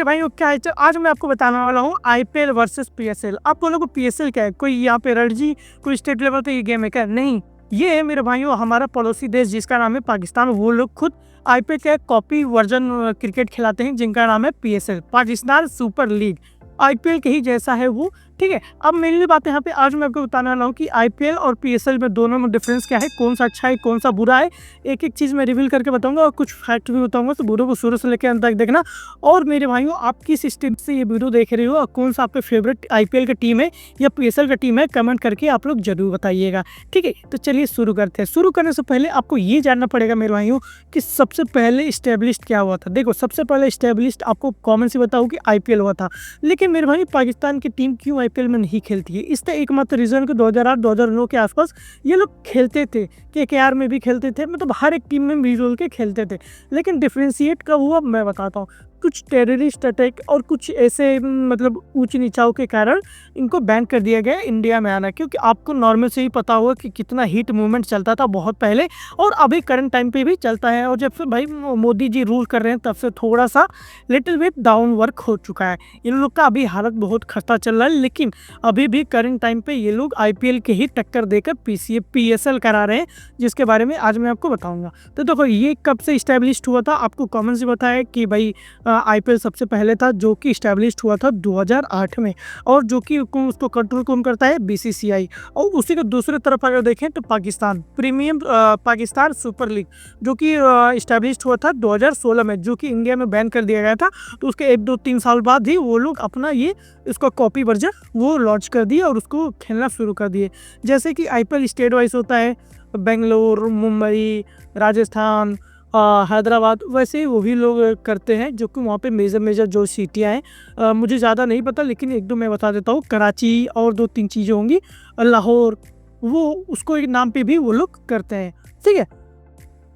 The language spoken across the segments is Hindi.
मेरे भाइयों क्या है, आज मैं आपको बताने वाला हूँ आईपीएल वर्सेस पीएसएल। आप बोलोगे को पीएसएल क्या है, कोई यहाँ पे रणजी, कोई स्टेट लेवल पे ये गेम है क्या? नहीं, ये है मेरे भाइयों हमारा पड़ोसी देश जिसका नाम है पाकिस्तान। वो लोग खुद आईपीएल का कॉपी वर्जन क्रिकेट खिलाते हैं जिनका नाम है PSL, Pakistan super league. IPL के ही जैसा है वो, ठीक है। अब मेरी बात यहाँ पे आज मैं आपको बताने वाला हूँ कि आईपीएल और पीएसएल में दोनों में डिफरेंस क्या है, कौन सा अच्छा है कौन सा बुरा है। एक एक चीज़ मैं रिवील करके बताऊंगा और कुछ फैक्ट भी बताऊंगा, तो वीडियो को शुरू से लेकर अंत तक देखना। और मेरे भाइयों, आप किस स्टेट से ये वीडियो देख रहे हो और कौन सा आपका फेवरेट आईपीएल का टीम है या पीएसएल का टीम है, कमेंट करके आप लोग जरूर बताइएगा, ठीक है। तो चलिए शुरू करते हैं। शुरू करने से पहले आपको ये जानना पड़ेगा मेरे भाइयों कि सबसे पहले इस्टेब्लिश्ड क्या हुआ था। देखो, सबसे पहले इस्टेब्लिश्ड आपको कॉमन से बताऊँ कि आईपीएल हुआ था, लेकिन मेरे भाई पाकिस्तान की टीम क्यों आईपीएल में नहीं खेलती है, इसका एकमात्र रीजन कि 2008-2009 के आसपास ये लोग खेलते थे, केकेआर में भी खेलते थे, मतलब हर एक टीम में मिलजुल के खेलते थे। लेकिन डिफ्रेंशिएट कब हुआ मैं बताता हूँ। कुछ टेररिस्ट अटैक और कुछ ऐसे मतलब ऊंच नीचाव के कारण इनको बैन कर दिया गया इंडिया में आना, क्योंकि आपको नॉर्मल से ही पता होगा कि कितना हीट मूवमेंट चलता था बहुत पहले और अभी करंट टाइम पे भी चलता है। और जब से भाई मोदी जी रूल कर रहे हैं तब से थोड़ा सा लिटिल बिट डाउन वर्क हो चुका है। इन लोग का अभी हालत बहुत खस्ता चल रहा है, लेकिन अभी भी करंट टाइम पे ये लोग आईपीएल के ही टक्कर देकर पीएसएल करा रहे हैं, जिसके बारे में आज मैं आपको बताऊंगा। तो देखो, ये कब से इस्टेब्लिश हुआ था, आपको कॉमन से बताया कि भाई आईपीएल सबसे पहले था जो कि इस्टेब्लिश हुआ था 2008 में, और जो कि उसको कंट्रोल कौन करता है, बीसीसीआई। और उसी के दूसरे तरफ अगर देखें तो Pakistan premium Pakistan super league जो कि इस्टेब्लिश हुआ था 2016 में, जो कि इंडिया में बैन कर दिया गया था। तो उसके 1-2-3 साल बाद ही वो लोग अपना ये इसका कॉपी वर्जन वो लॉन्च कर दिए और उसको खेलना शुरू कर दिए। जैसे कि आईपीएल स्टेट वाइज होता है, बेंगलोर, मुंबई, राजस्थान, हैदराबाद, वैसे ही वो भी लोग करते हैं, जो कि वहाँ पे मेजर जो सिटियाँ हैं, मुझे ज़्यादा नहीं पता, लेकिन एक दो मैं बता देता हूँ। कराची और 2-3 चीज़ें होंगी, लाहौर, वो उसको एक नाम पे भी वो लोग करते हैं, ठीक है।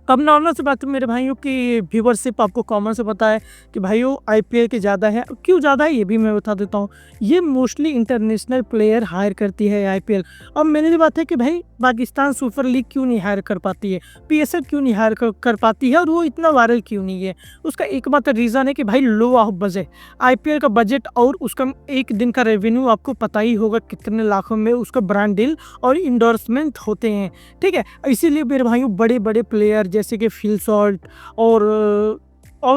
अब नॉर्मल से बात है मेरे भाइयों की व्यूवरशिप आपको कॉमन से पता है कि भाइयों आईपीएल के ज़्यादा है। क्यों ज़्यादा है ये भी मैं बता देता हूँ। ये मोस्टली इंटरनेशनल प्लेयर हायर करती है आईपीएल। अब मेरी जो बात है कि भाई पाकिस्तान सुपर लीग क्यों नहीं हायर कर पाती है, पीएसएल क्यों नहीं हायर कर पाती है, और वो इतना वायरल क्यों नहीं है। उसका एकमात्र रीज़न है कि भाई लो ऑफ बजट, आईपीएल का बजट और उसका एक दिन का रेवेन्यू आपको पता ही होगा कितने लाखों में उसका ब्रांड डील और इंडोर्समेंट होते हैं, ठीक है। इसीलिए मेरे भाइयों बड़े बड़े प्लेयर जैसे कि फिल सॉल्ट और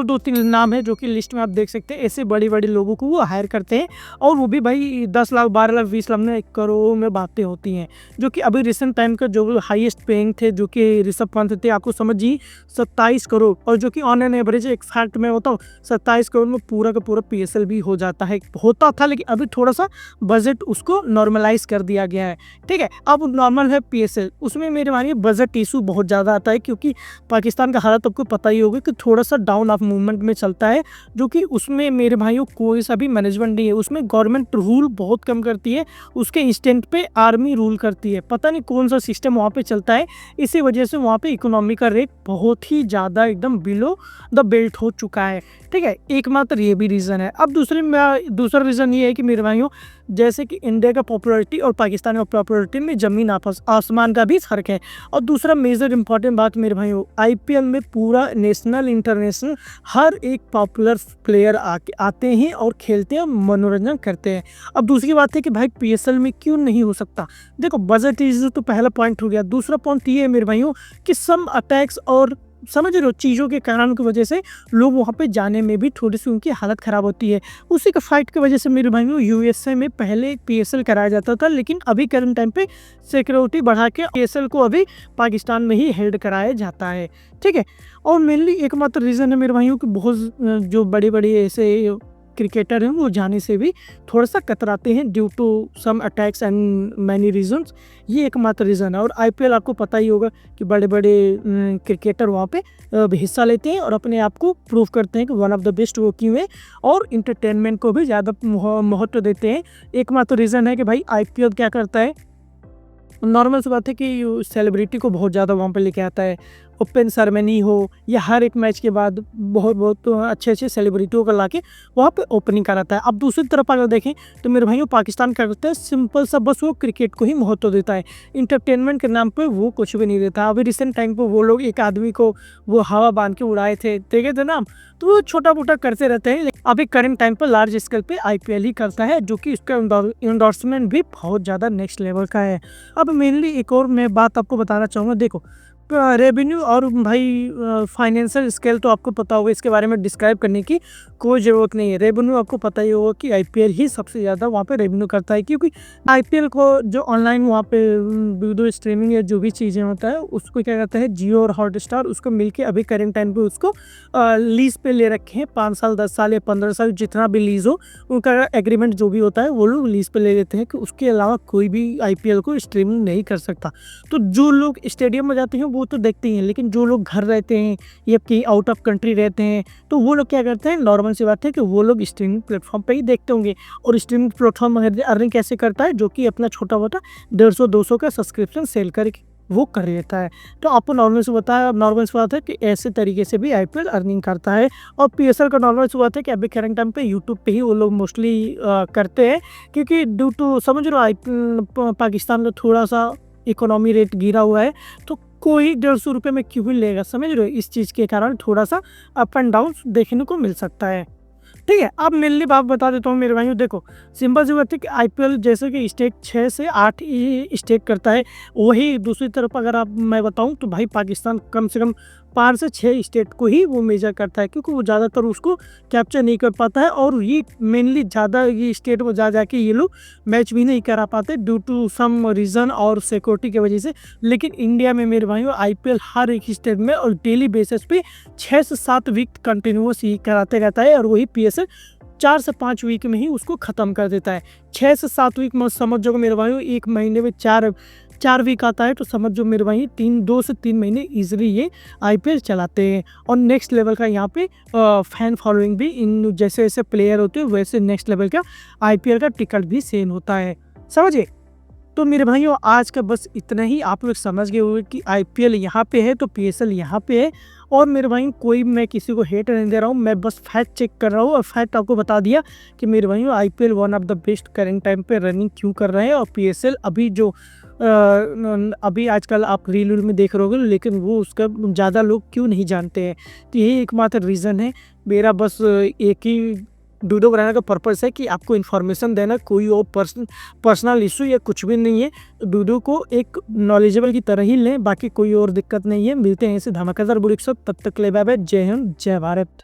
2-3 नाम है जो कि लिस्ट में आप देख सकते हैं, ऐसे बड़े बड़े लोगों को वो हायर करते हैं। और वो भी भाई 10 लाख, 12 लाख, 20 लाख में 1 करोड़ में बातें होती हैं। जो कि अभी रिसेंट टाइम का जो हाईएस्ट पेइंग थे जो कि ऋषभ पंत थे, आपको समझिए 27 करोड़, और जो कि ऑन एन एवरेज एक फैक्ट में होता हूँ 27 करोड़ में पूरा का पूरा पीएसएल भी हो जाता है, होता था। लेकिन अभी थोड़ा सा बजट उसको नॉर्मलाइज कर दिया गया है, ठीक है। अब नॉर्मल है पीएसएल, उसमें मेरे मानिए बजट इशू बहुत ज़्यादा आता है, क्योंकि पाकिस्तान का हालत आपको पता ही होगा कि थोड़ा सा डाउन मूवमेंट में चलता है, जो कि उसमें मेरे भाइयों कोई सा भी मैनेजमेंट नहीं है। उसमें गवर्नमेंट रूल बहुत कम करती है, उसके इंस्टेंट पे आर्मी रूल करती है, पता नहीं कौन सा सिस्टम वहाँ पे चलता है। इसी वजह से वहाँ पे इकोनॉमी का रेट बहुत ही ज़्यादा एकदम बिलो द बेल्ट हो चुका है, ठीक है। एकमात्र ये भी रीज़न है। अब दूसरा रीज़न ये है कि मेरे भाइयों, जैसे कि इंडिया का पॉपुलरिटी और पाकिस्तान का पॉपुलरिटी में ज़मीन आसमान का भी फर्क है। और दूसरा मेजर इंपॉर्टेंट बात मेरे भाइयों, आईपीएल में पूरा नेशनल इंटरनेशनल हर एक पॉपुलर प्लेयर आते हैं और खेलते हैं और मनोरंजन करते हैं। अब दूसरी बात है कि भाई पीएसएल में क्यों नहीं हो सकता। देखो, बजट इशू तो पहला पॉइंट हो गया। दूसरा पॉइंट ये है मेरे भाइयों कि सम अटैक्स और समझ रहे हो चीज़ों के कारण की वजह से लोग वहाँ पे जाने में भी थोड़ी सी उनकी हालत ख़राब होती है। उसी का फाइट की वजह से मेरे भाइयों यूएसए में पहले पीएसएल कराया जाता था, लेकिन अभी करंट टाइम पे सिक्योरिटी बढ़ा के पीएसएल को अभी पाकिस्तान में ही हेल्ड कराया जाता है, ठीक है। और मेनली एकमात्र रीज़न है मेरे भाइयों कि बहुत जो बड़े बड़े ऐसे क्रिकेटर हैं वो जाने से भी थोड़ा सा कतराते हैं due to some attacks and many reasons. ये एकमात्र रीज़न है। और आईपीएल आपको पता ही होगा कि बड़े बड़े क्रिकेटर वहाँ पे हिस्सा लेते हैं और अपने आप को प्रूव करते हैं कि वन ऑफ द बेस्ट वो क्यों है, और इंटरटेनमेंट को भी ज़्यादा महत्व देते हैं। एकमात्र रीज़न है कि भाई आईपीएल क्या करता है, नॉर्मल सी बात है कि सेलिब्रिटी को बहुत ज़्यादा वहाँ पे लेके आता है। ओपन सेरेमनी हो या हर एक मैच के बाद बहुत अच्छे सेलिब्रिटियों को लाके वहाँ पे ओपनिंग कराता है। अब दूसरी तरफ अगर देखें तो मेरे भाइयों पाकिस्तान क्या करता है, सिंपल सा बस वो क्रिकेट को ही महत्व देता है, इंटरटेनमेंट के नाम पे वो कुछ भी नहीं देता। अभी रिसेंट टाइम पे वो लोग एक आदमी को वो हवा बांध के उड़ाए थे, देखे थे ना, तो वो छोटा मोटा करते रहते हैं। अभी करंट टाइम पर लार्ज स्केल पे आईपीएल ही करता है, जो कि उसका इंडोर्समेंट भी बहुत ज़्यादा नेक्स्ट लेवल का है। अब मेनली एक और मैं बात आपको बताना चाहूँगा, देखो रेवेन्यू और भाई फाइनेंशियल स्केल तो आपको पता होगा, इसके बारे में डिस्क्राइब करने की कोई ज़रूरत नहीं है। रेवेन्यू आपको पता ही होगा कि आईपीएल ही सबसे ज़्यादा वहाँ पे रेवेन्यू करता है, क्योंकि आईपीएल को जो ऑनलाइन वहाँ पे वीडियो स्ट्रीमिंग या जो भी चीज़ें होता है उसको क्या कहता है, जियो और हॉटस्टार उसको मिलके अभी करेंट टाइम पे उसको लीज पे ले रखे हैं। 5 साल 10 साल या 15 साल जितना भी लीज हो, उनका एग्रीमेंट जो भी होता है वो लोग लीज पे ले लेते हैं कि उसके अलावा कोई भी आईपीएल को स्ट्रीमिंग नहीं कर सकता। तो जो लोग स्टेडियम में जाते हैं वो तो देखते ही हैं, लेकिन जो लोग घर रहते हैं या कहीं आउट ऑफ कंट्री रहते हैं तो वो लोग क्या करते हैं, नॉर्मल सी बात है कि वो लोग स्ट्रीमिंग प्लेटफॉर्म पे ही देखते होंगे। और स्ट्रीमिंग प्लेटफॉर्म अर्निंग कैसे करता है, जो कि अपना छोटा मोटा 150-200 का सब्सक्रिप्शन सेल करके वो कर लेता है। तो आपको नॉर्मल सी बात है कि ऐसे तरीके से भी आईपीएल अर्निंग करता है। और पीएसएल का नॉर्मल सी बात है कि अभी करंट टाइम पे यूट्यूब पे ही वो लोग मोस्टली करते हैं, क्योंकि ड्यू टू समझ लो पाकिस्तान में थोड़ा सा इकोनॉमी रेट गिरा हुआ है, तो कोई 150 रुपये में क्यों ही लेगा, समझ रहे हो। इस चीज़ के कारण थोड़ा सा अप एंड डाउन देखने को मिल सकता है। ठीक है, अब मेनली बात बता देता हूँ मेरे भाइयों, देखो सिंपल सी बात है कि आईपीएल जैसे कि स्टेट 6 से 8 ही स्टेट करता है, वही दूसरी तरफ अगर मैं बताऊँ तो भाई पाकिस्तान कम से कम 5 से 6 स्टेट को ही वो मेजर करता है, क्योंकि वो ज़्यादातर उसको कैप्चर नहीं कर पाता है। और ये मेनली ज़्यादा ये स्टेट में जा जाके ये लोग मैच भी नहीं करा पाते ड्यू टू सम रीज़न और सिक्योरिटी की वजह से। लेकिन इंडिया में मेरे भाइयों आईपीएल हर एक स्टेट में और डेली बेसिस पे 6 से 7 वीक कंटिन्यूस ही कराते रहता है, और वही पीएसएल 4 से 5 वीक में ही उसको ख़त्म कर देता है। 6 से 7 वीक में समझ जाओ मेरे भाइयों, एक महीने में 4 वीक आता है, तो समझ जो मेरे भाई 2 से 3 महीने इजीली ये आईपीएल चलाते हैं। और नेक्स्ट लेवल का यहाँ पे फैन फॉलोइंग भी, इन जैसे जैसे प्लेयर होते हैं वैसे नेक्स्ट लेवल का आईपीएल का टिकट भी सेल होता है, समझे। तो मेरे भाइयों आज का बस इतना ही, आप लोग समझ गए होंगे कि आईपीएल यहाँ पे है तो पीएसएल यहाँ पे है। और मेरे भाई कोई मैं किसी को हेट नहीं दे रहा हूँ, मैं बस फैक्ट चेक कर रहा हूँ और फैक्ट आपको बता दिया कि मेरे भाइयों IPL one of the best current time पे रनिंग क्यों कर रहे हैं। और पीएसएल अभी जो अभी आजकल आप रील में देख रहे होगे, लेकिन वो उसका ज़्यादा लोग क्यों नहीं जानते हैं, तो यही एकमात्र रीज़न है। मेरा बस एक ही वीडियो बनाने का पर्पस है कि आपको इन्फॉर्मेशन देना, कोई और पर्सनल इशू या कुछ भी नहीं है। वीडियो को एक नॉलेजेबल की तरह ही लें, बाकी कोई और दिक्कत नहीं है। मिलते हैं ऐसे धमाकेदार बुरी के साथ, तब तक ले बाय बाय, जय हिंद जय भारत।